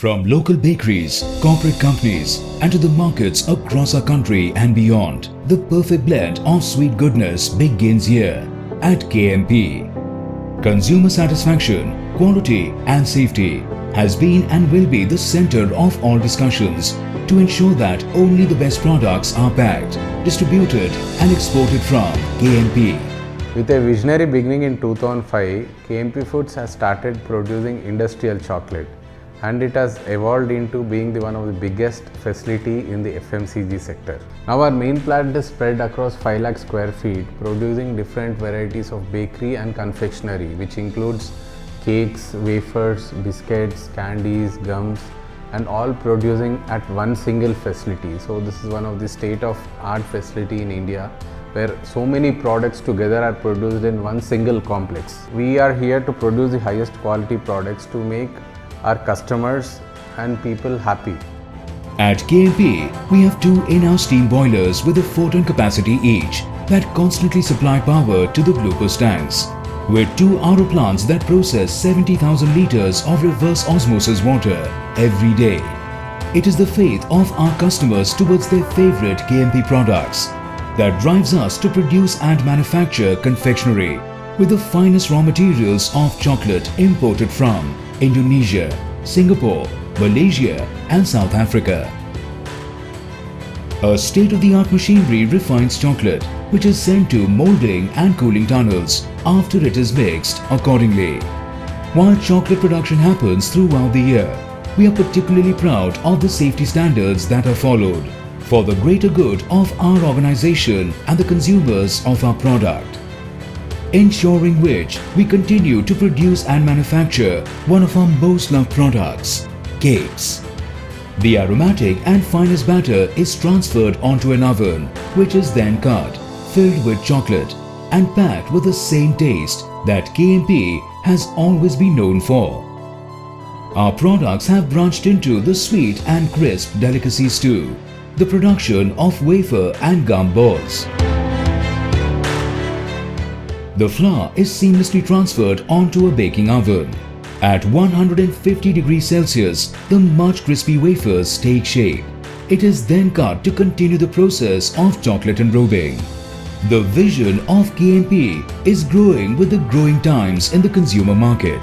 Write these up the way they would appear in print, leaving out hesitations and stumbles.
From local bakeries, corporate companies, and to the markets across our country and beyond, the perfect blend of sweet goodness begins here at KMP. Consumer satisfaction, quality, and safety has been and will be the center of all discussions to ensure that only the best products are packed, distributed, and exported from KMP. With a visionary beginning in 2005, KMP Foods has started producing industrial chocolate, and it has evolved into being one of the biggest facility in the FMCG sector. Now our main plant is spread across 5 lakh square feet, producing different varieties of bakery and confectionery, which includes cakes, wafers, biscuits, candies, gums, and all producing at one single facility. So this is one of the state-of-art facility in India, where so many products together are produced in one single complex. We are here to produce the highest quality products to make our customers and people happy. At KMP, we have 2 in-house steam boilers with a 4-ton capacity each that constantly supply power to the glucose tanks, with 2 RO plants that process 70,000 liters of reverse osmosis water every day. It is the faith of our customers towards their favorite KMP products that drives us to produce and manufacture confectionery with the finest raw materials of chocolate imported from Indonesia, Singapore, Malaysia, and South Africa. A state-of-the-art machinery refines chocolate, which is sent to molding and cooling tunnels after it is mixed accordingly. While chocolate production happens throughout the year, we are particularly proud of the safety standards that are followed for the greater good of our organization and the consumers of our product, ensuring which we continue to produce and manufacture one of our most loved products, cakes. The aromatic and finest batter is transferred onto an oven, which is then cut, filled with chocolate, and packed with the same taste that KMP has always been known for. Our products have branched into the sweet and crisp delicacies too, the production of wafer and gum balls. The flour is seamlessly transferred onto a baking oven. At 150 degrees Celsius, the much crispy wafers take shape. It is then cut to continue the process of chocolate enrobing. The vision of KMP is growing with the growing times in the consumer market.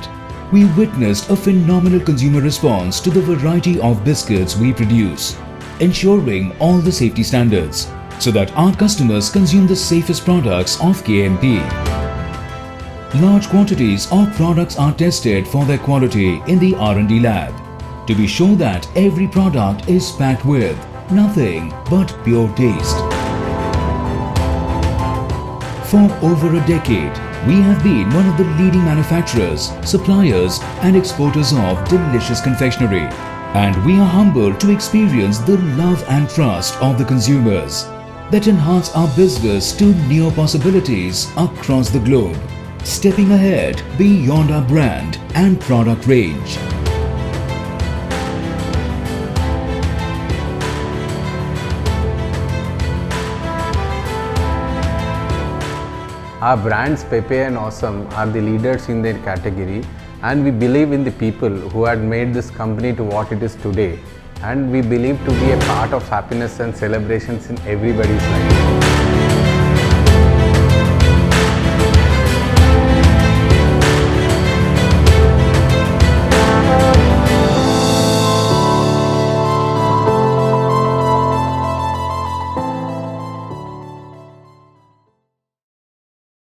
We witnessed a phenomenal consumer response to the variety of biscuits we produce, ensuring all the safety standards so that our customers consume the safest products of KMP. Large quantities of products are tested for their quality in the R&D lab to be sure that every product is packed with nothing but pure taste. For over a decade, we have been one of the leading manufacturers, suppliers, and exporters of delicious confectionery, and we are humbled to experience the love and trust of the consumers that enhance our business to new possibilities across the globe, stepping ahead beyond our brand and product range. Our brands Pepe and Awesome are the leaders in their category, and we believe in the people who had made this company to what it is today, and we believe to be a part of happiness and celebrations in everybody's life.